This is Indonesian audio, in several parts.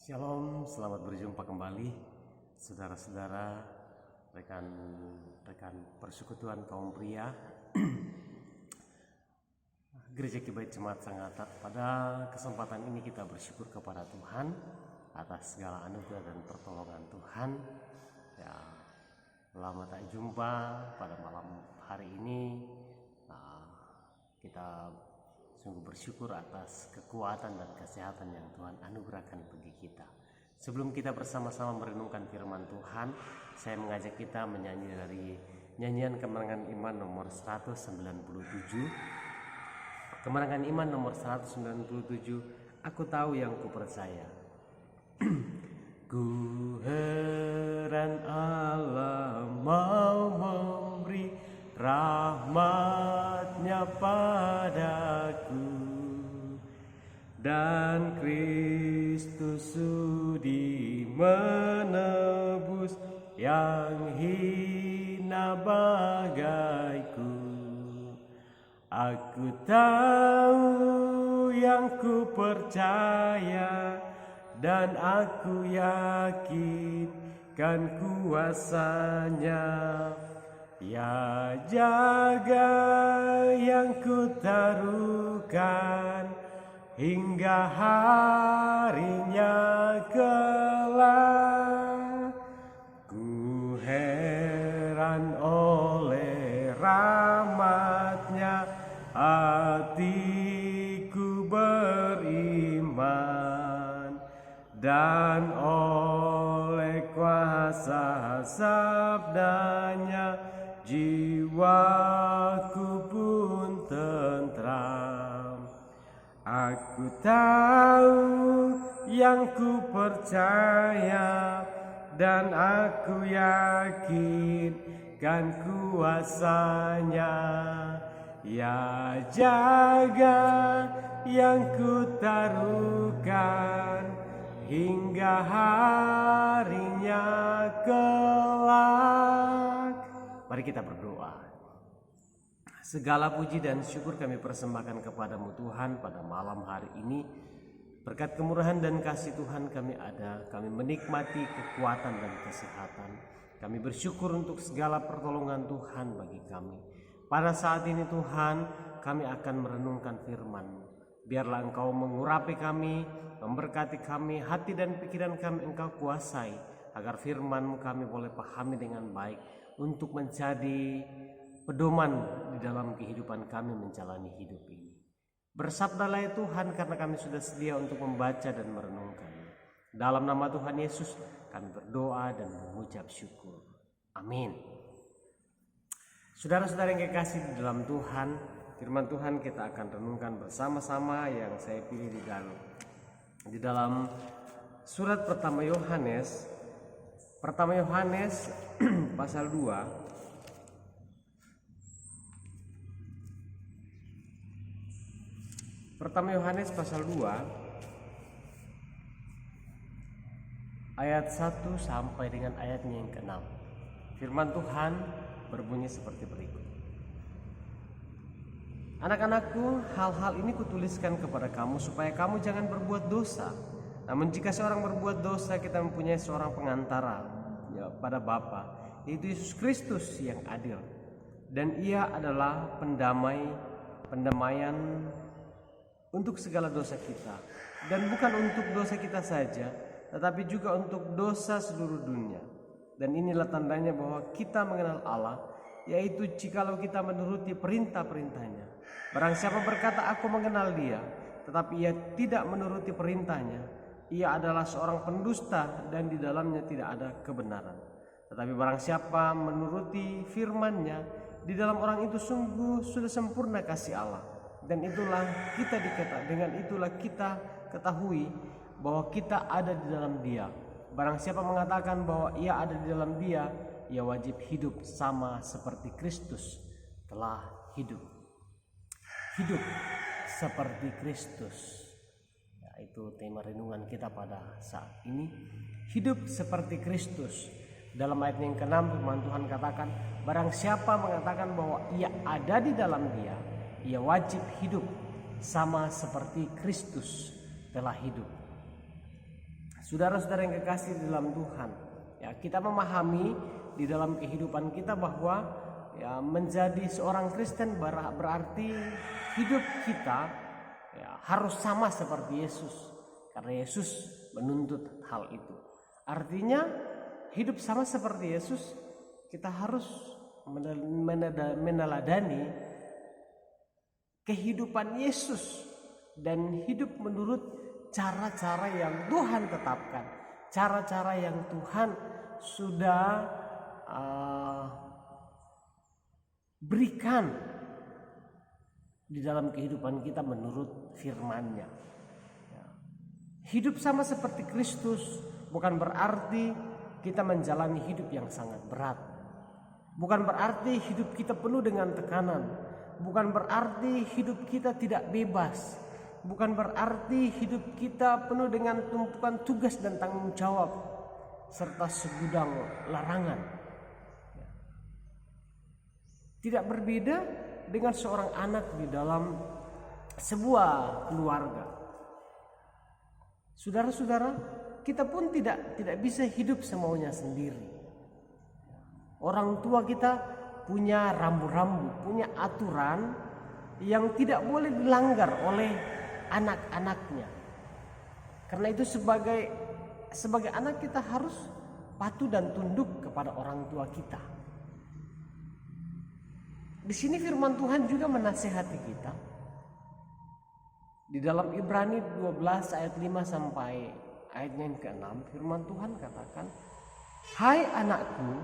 Shalom, selamat berjumpa kembali saudara-saudara, rekan-rekan persekutuan kaum pria Gereja Kibait Jemaat Sangatta. Pada kesempatan ini kita bersyukur kepada Tuhan atas segala anugerah dan pertolongan Tuhan. Ya, lama tak jumpa pada malam hari ini. Kita sungguh bersyukur atas kekuatan dan kesehatan yang Tuhan anugerahkan bagi kita. Sebelum kita bersama-sama merenungkan firman Tuhan, saya mengajak kita menyanyi dari nyanyian Kemenangan Iman nomor 197. Kemenangan Iman nomor 197, Aku Tahu Yang Kupercaya. Ku heran Allah mau memberi rahmat-Nya padaku, dan Kristus sudi menebus yang hina bagaiku. Aku tahu yang ku percaya, dan aku yakin kan kuasa-Nya. Ya jaga yang ku taruhkan hingga harinya kelak. Ku heran oleh rahmat-Nya, hatiku beriman, dan oleh kuasa sabda-Nya jiwaku pun tentram. Aku tahu yang ku percaya, dan aku yakin kan kuasa-Nya. Ya jaga yang ku taruhkan hingga harinya kelak. Mari kita berdoa. Segala puji dan syukur kami persembahkan kepadamu Tuhan pada malam hari ini. Berkat kemurahan dan kasih Tuhan kami menikmati kekuatan dan kesehatan. Kami bersyukur untuk segala pertolongan Tuhan bagi kami. Pada saat ini Tuhan, kami akan merenungkan firman-Mu. Biarlah Engkau mengurapi kami, memberkati kami, hati dan pikiran kami Engkau kuasai, agar firman-Mu kami boleh pahami dengan baik, untuk menjadi pedoman di dalam kehidupan kami menjalani hidup ini. Bersabdalah ya Tuhan, karena kami sudah sedia untuk membaca dan merenungkan. Dalam nama Tuhan Yesus kami berdoa dan mengucap syukur. Amin. Saudara-saudara yang kekasih di dalam Tuhan, firman Tuhan kita akan renungkan bersama-sama yang saya pilih di dalam surat pertama Yohanes pasal 2 Pertama Yohanes pasal 2 ayat 1 sampai dengan ayatnya yang ke-6. Firman Tuhan berbunyi seperti berikut. Anak-anakku, hal-hal ini kutuliskan kepada kamu supaya kamu jangan berbuat dosa. Namun jika seorang berbuat dosa, kita mempunyai seorang pengantara pada Bapa, yaitu Yesus Kristus yang adil. Dan Ia adalah pendamaian untuk segala dosa kita, dan bukan untuk dosa kita saja, tetapi juga untuk dosa seluruh dunia. Dan inilah tandanya bahwa kita mengenal Allah, yaitu jikalau kita menuruti perintah-perintah-Nya. Barang siapa berkata aku mengenal Dia, tetapi ia tidak menuruti perintah-Nya, ia adalah seorang pendusta, dan di dalamnya tidak ada kebenaran. Tetapi barang siapa menuruti firman-Nya, di dalam orang itu sungguh sudah sempurna kasih Allah. Dan dengan itulah kita ketahui bahwa kita ada di dalam Dia. Barang siapa mengatakan bahwa ia ada di dalam Dia, ia wajib hidup sama seperti Kristus telah hidup. Hidup seperti Kristus. Itu tema renungan kita pada saat ini. Hidup seperti Kristus. Dalam ayat yang ke-6 firman Tuhan katakan, barang siapa mengatakan bahwa ia ada di dalam Dia, ia wajib hidup sama seperti Kristus telah hidup. Saudara-saudara yang kekasih di dalam Tuhan, ya, kita memahami di dalam kehidupan kita bahwa ya, menjadi seorang Kristen berarti hidup kita ya, harus sama seperti Yesus, karena Yesus menuntut hal itu. Artinya hidup sama seperti Yesus, kita harus meneladani kehidupan Yesus dan hidup menurut cara-cara yang Tuhan tetapkan, cara-cara yang Tuhan sudah berikan di dalam kehidupan kita menurut firman-Nya. Hidup sama seperti Kristus bukan berarti kita menjalani hidup yang sangat berat. Bukan berarti hidup kita penuh dengan tekanan. Bukan berarti hidup kita tidak bebas. Bukan berarti hidup kita penuh dengan tumpukan tugas dan tanggung jawab serta segudang larangan. Tidak berbeda dengan seorang anak di dalam sebuah keluarga. Saudara-saudara, kita pun tidak bisa hidup semaunya sendiri. Orang tua kita punya rambu-rambu, punya aturan yang tidak boleh dilanggar oleh anak-anaknya. Karena itu sebagai anak kita harus patuh dan tunduk kepada orang tua kita. Di sini firman Tuhan juga menasihati kita. Di dalam Ibrani 12 ayat 5 sampai ayatnya yang ke-6, firman Tuhan katakan, "Hai anakku,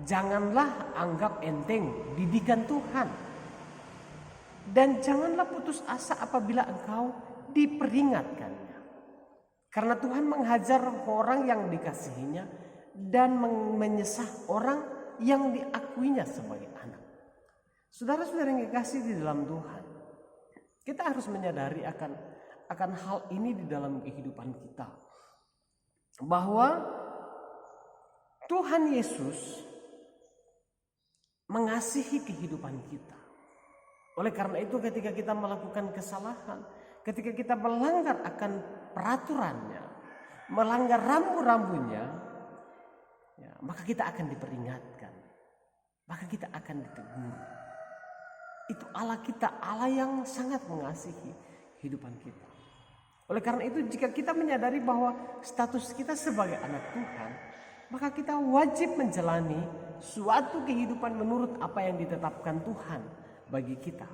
janganlah anggap enteng didikan Tuhan, dan janganlah putus asa apabila engkau diperingatkannya. Karena Tuhan menghajar orang yang dikasihinya dan menyesah orang yang diakuinya sebagai anak." Saudara-saudara yang dikasih di dalam Tuhan, kita harus menyadari akan hal ini di dalam kehidupan kita, bahwa Tuhan Yesus mengasihi kehidupan kita. Oleh karena itu ketika kita melakukan kesalahan, ketika kita melanggar akan peraturannya, melanggar rambu-rambunya, ya, maka kita akan diperingatkan, maka kita akan ditegur. Itu Allah kita, Allah yang sangat mengasihi kehidupan kita. Oleh karena itu jika kita menyadari bahwa status kita sebagai anak Tuhan, maka kita wajib menjalani suatu kehidupan menurut apa yang ditetapkan Tuhan bagi kita.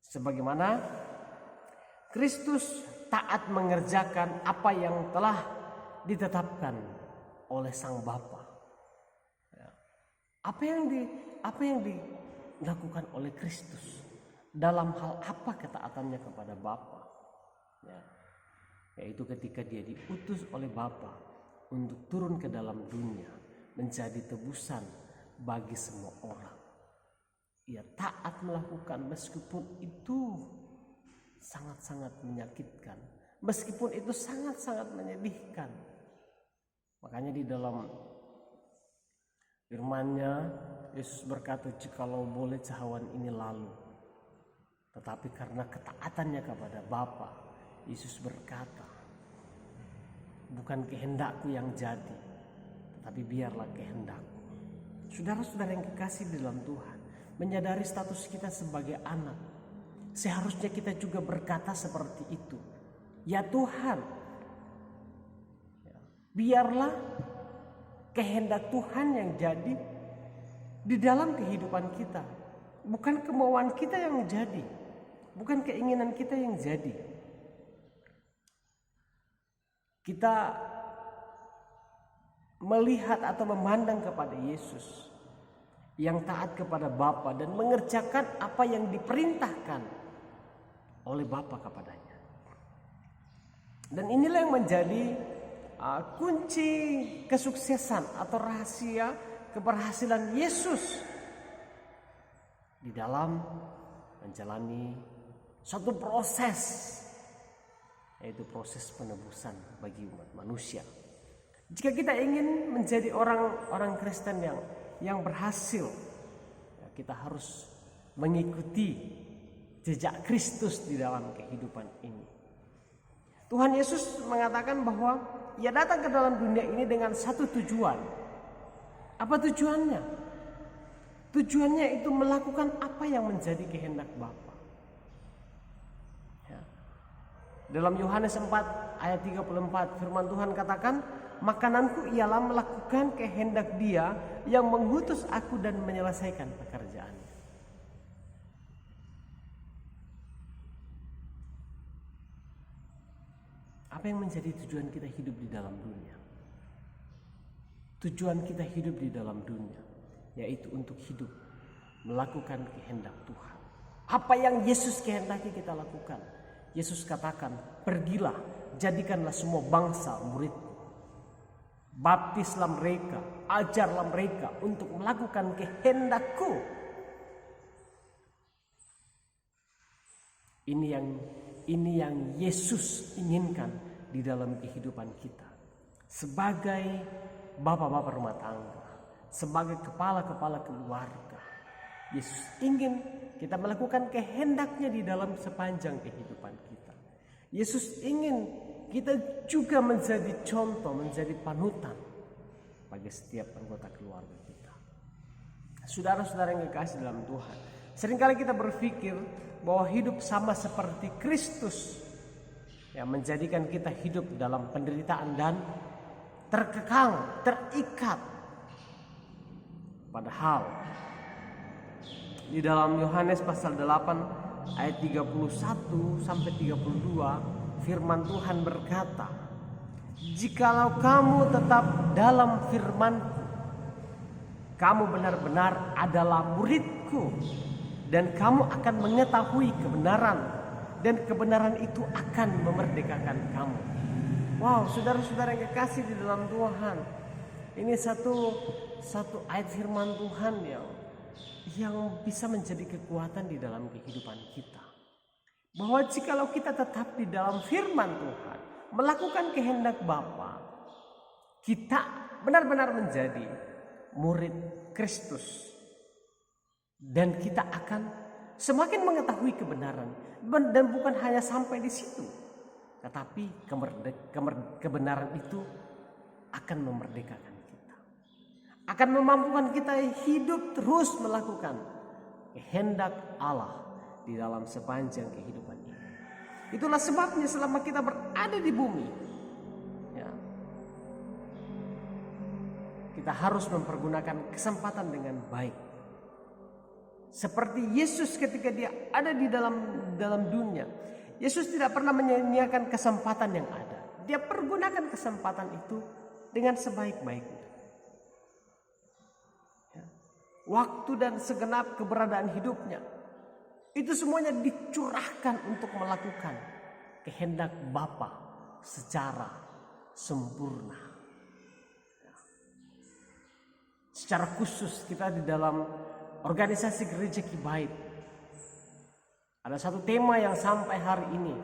Sebagaimana Kristus taat mengerjakan apa yang telah ditetapkan oleh Sang Bapa. Apa yang dilakukan oleh Kristus dalam hal apa ketaatannya kepada Bapa? Yaitu ketika dia diutus oleh Bapa untuk turun ke dalam dunia menjadi tebusan bagi semua orang. Ia taat melakukan meskipun itu sangat-sangat menyakitkan, meskipun itu sangat-sangat menyedihkan. Makanya di dalam firman-Nya Yesus berkata, "Jikalau boleh cahawan ini lalu." Tetapi karena ketaatannya kepada Bapa, Yesus berkata, "Bukan kehendakku yang jadi, tetapi biarlah kehendakku." Saudara-saudara yang kekasih di dalam Tuhan, menyadari status kita sebagai anak, seharusnya kita juga berkata seperti itu. Ya Tuhan, biarlah kehendak Tuhan yang jadi di dalam kehidupan kita. Bukan kemauan kita yang jadi, bukan keinginan kita yang jadi. Kita melihat atau memandang kepada Yesus yang taat kepada Bapa dan mengerjakan apa yang diperintahkan oleh Bapa kepadanya. Dan inilah yang menjadi kunci kesuksesan atau rahasia keberhasilan Yesus di dalam menjalani suatu proses, yaitu proses penebusan bagi umat manusia. Jika kita ingin menjadi orang Kristen yang berhasil, ya, kita harus mengikuti jejak Kristus di dalam kehidupan ini. Tuhan Yesus mengatakan bahwa Ia datang ke dalam dunia ini dengan satu tujuan. Apa tujuannya? Tujuannya itu melakukan apa yang menjadi kehendak Bapa. Ya. Dalam Yohanes 4 ayat 34 firman Tuhan katakan, makananku ialah melakukan kehendak Dia yang mengutus aku dan menyelesaikan pekerjaannya. Apa yang menjadi tujuan kita hidup di dalam dunia? Tujuan kita hidup di dalam dunia yaitu untuk hidup melakukan kehendak Tuhan. Apa yang Yesus kehendaki kita lakukan. Yesus katakan, pergilah, jadikanlah semua bangsa muridku. Baptislah mereka, ajarlah mereka untuk melakukan kehendakku. Ini yang Yesus inginkan di dalam kehidupan kita. Sebagai bapak-bapak rumah tangga, sebagai kepala-kepala keluarga, Yesus ingin kita melakukan kehendaknya di dalam sepanjang kehidupan kita. Yesus ingin kita juga menjadi contoh, menjadi panutan bagi setiap anggota keluarga kita. Saudara-saudara yang kekasih dalam Tuhan, seringkali kita berpikir bahwa hidup sama seperti Kristus yang menjadikan kita hidup dalam penderitaan dan terkekang, terikat. Padahal di dalam Yohanes pasal 8 ayat 31 sampai 32 firman Tuhan berkata, jikalau kamu tetap dalam firman-Ku, kamu benar-benar adalah murid-Ku, dan kamu akan mengetahui kebenaran, dan kebenaran itu akan memerdekakan kamu. Wow, saudara-saudara yang kekasih di dalam Tuhan, ini satu ayat firman Tuhan yang bisa menjadi kekuatan di dalam kehidupan kita. Bahwa jikalau kita tetap di dalam firman Tuhan, melakukan kehendak Bapa, kita benar-benar menjadi murid Kristus. Dan kita akan semakin mengetahui kebenaran. Dan bukan hanya sampai di situ, tetapi kebenaran itu akan memerdekakan kita. Akan memampukan kita hidup terus melakukan kehendak Allah di dalam sepanjang kehidupan ini. Itulah sebabnya selama kita berada di bumi, ya, kita harus mempergunakan kesempatan dengan baik. Seperti Yesus ketika dia ada di dalam dunia, Yesus tidak pernah menyia-nyiakan kesempatan yang ada. Dia pergunakan kesempatan itu dengan sebaik-baiknya. Ya. Waktu dan segenap keberadaan hidupnya, itu semuanya dicurahkan untuk melakukan kehendak Bapa secara sempurna. Ya. Secara khusus kita di dalam organisasi Gereja Kibait, ada satu tema yang sampai hari ini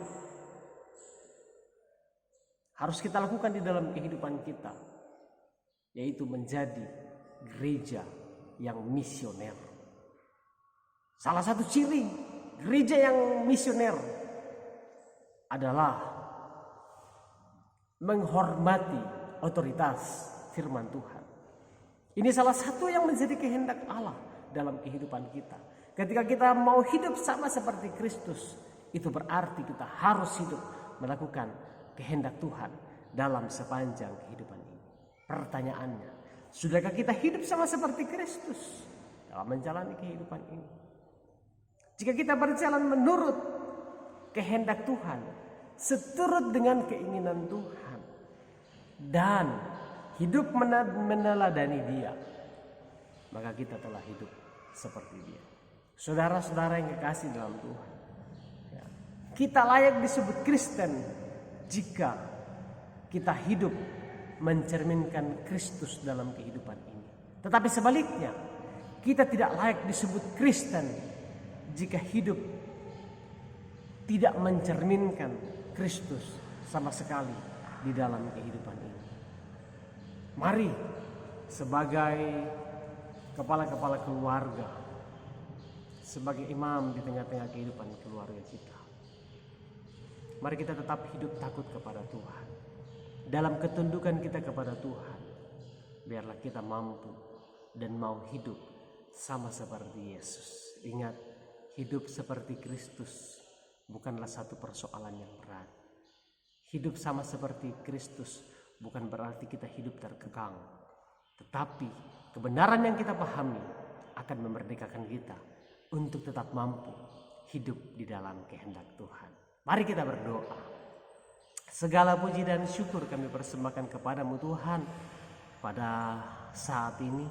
harus kita lakukan di dalam kehidupan kita, yaitu menjadi gereja yang misioner. Salah satu ciri gereja yang misioner adalah menghormati otoritas firman Tuhan. Ini salah satu yang menjadi kehendak Allah dalam kehidupan kita. Ketika kita mau hidup sama seperti Kristus, itu berarti kita harus hidup melakukan kehendak Tuhan dalam sepanjang kehidupan ini. Pertanyaannya, sudahkah kita hidup sama seperti Kristus dalam menjalani kehidupan ini? Jika kita berjalan menurut kehendak Tuhan, seturut dengan keinginan Tuhan, dan hidup meneladani Dia, maka kita telah hidup seperti Dia. Saudara-saudara yang kekasih dalam Tuhan, ya, kita layak disebut Kristen jika kita hidup mencerminkan Kristus dalam kehidupan ini. Tetapi sebaliknya, kita tidak layak disebut Kristen jika hidup tidak mencerminkan Kristus sama sekali di dalam kehidupan ini. Mari sebagai kepala-kepala keluarga, sebagai imam di tengah-tengah kehidupan keluarga kita, mari kita tetap hidup takut kepada Tuhan dalam ketundukan kita kepada Tuhan, biarlah kita mampu dan mau hidup sama seperti Yesus. Ingat, hidup seperti Kristus bukanlah satu persoalan yang berat. Hidup sama seperti Kristus bukan berarti kita hidup terkekang, tetapi kebenaran yang kita pahami akan memerdekakan kita untuk tetap mampu hidup di dalam kehendak Tuhan. Mari kita berdoa. Segala puji dan syukur kami persembahkan kepadamu Tuhan pada saat ini.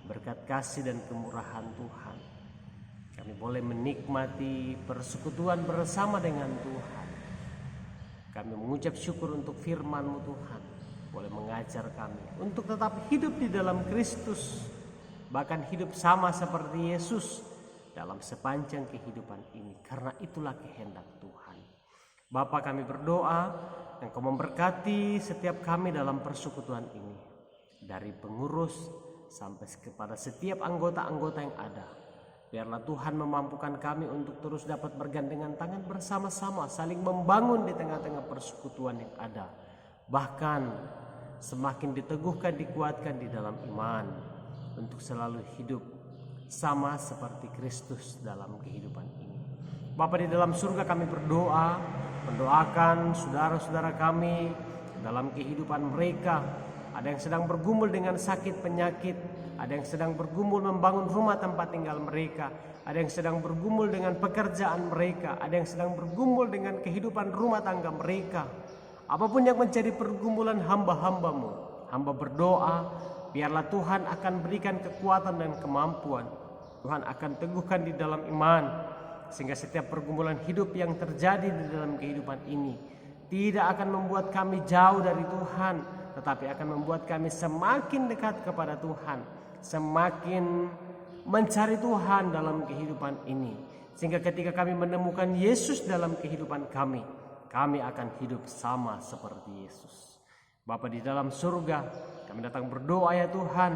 Berkat kasih dan kemurahan Tuhan, kami boleh menikmati persekutuan bersama dengan Tuhan. Kami mengucap syukur untuk firman-Mu Tuhan, boleh mengajar kami untuk tetap hidup di dalam Kristus, bahkan hidup sama seperti Yesus dalam sepanjang kehidupan ini, karena itulah kehendak Tuhan. Bapa, kami berdoa Engkau memberkati setiap kami dalam persekutuan ini, dari pengurus sampai kepada setiap anggota-anggota yang ada. Biarlah Tuhan memampukan kami untuk terus dapat bergandengan tangan bersama-sama, saling membangun di tengah-tengah persekutuan yang ada. Bahkan semakin diteguhkan, dikuatkan di dalam iman untuk selalu hidup sama seperti Kristus dalam kehidupan ini. Bapa di dalam surga, kami berdoa, mendoakan saudara-saudara kami dalam kehidupan mereka. Ada yang sedang bergumul dengan sakit penyakit, ada yang sedang bergumul membangun rumah tempat tinggal mereka, ada yang sedang bergumul dengan pekerjaan mereka, ada yang sedang bergumul dengan kehidupan rumah tangga mereka. Apapun yang menjadi pergumulan hamba-hamba-Mu, hamba berdoa, biarlah Tuhan akan berikan kekuatan dan kemampuan. Tuhan akan teguhkan di dalam iman, sehingga setiap pergumulan hidup yang terjadi di dalam kehidupan ini tidak akan membuat kami jauh dari Tuhan, tetapi akan membuat kami semakin dekat kepada Tuhan, semakin mencari Tuhan dalam kehidupan ini. Sehingga ketika kami menemukan Yesus dalam kehidupan kami, kami akan hidup sama seperti Yesus. Bapa di dalam surga, kami datang berdoa ya Tuhan,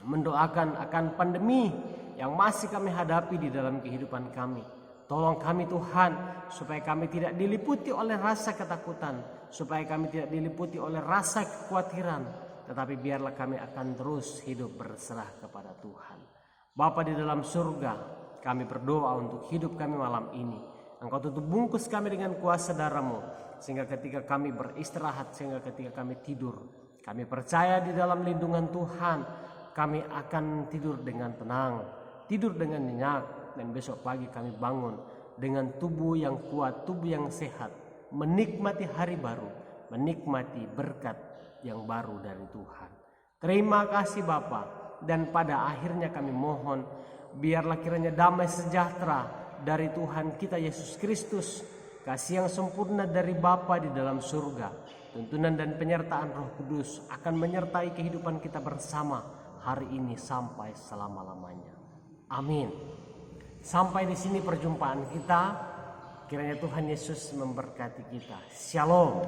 mendoakan akan pandemi yang masih kami hadapi di dalam kehidupan kami. Tolong kami Tuhan, supaya kami tidak diliputi oleh rasa ketakutan, supaya kami tidak diliputi oleh rasa kekhawatiran, tetapi biarlah kami akan terus hidup berserah kepada Tuhan. Bapa di dalam surga, kami berdoa untuk hidup kami malam ini. Engkau tutup bungkus kami dengan kuasa darah-Mu, sehingga ketika kami beristirahat, sehingga ketika kami tidur, kami percaya di dalam lindungan Tuhan, kami akan tidur dengan tenang, tidur dengan nyenyak, dan besok pagi kami bangun dengan tubuh yang kuat, tubuh yang sehat, menikmati hari baru, menikmati berkat yang baru dari Tuhan. Terima kasih Bapa, dan pada akhirnya kami mohon, biarlah kiranya damai sejahtera dari Tuhan kita Yesus Kristus, kasih yang sempurna dari Bapa di dalam surga, tuntunan dan penyertaan Roh Kudus akan menyertai kehidupan kita bersama hari ini sampai selama-lamanya. Amin. Sampai di sini perjumpaan kita. Kiranya Tuhan Yesus memberkati kita. Shalom.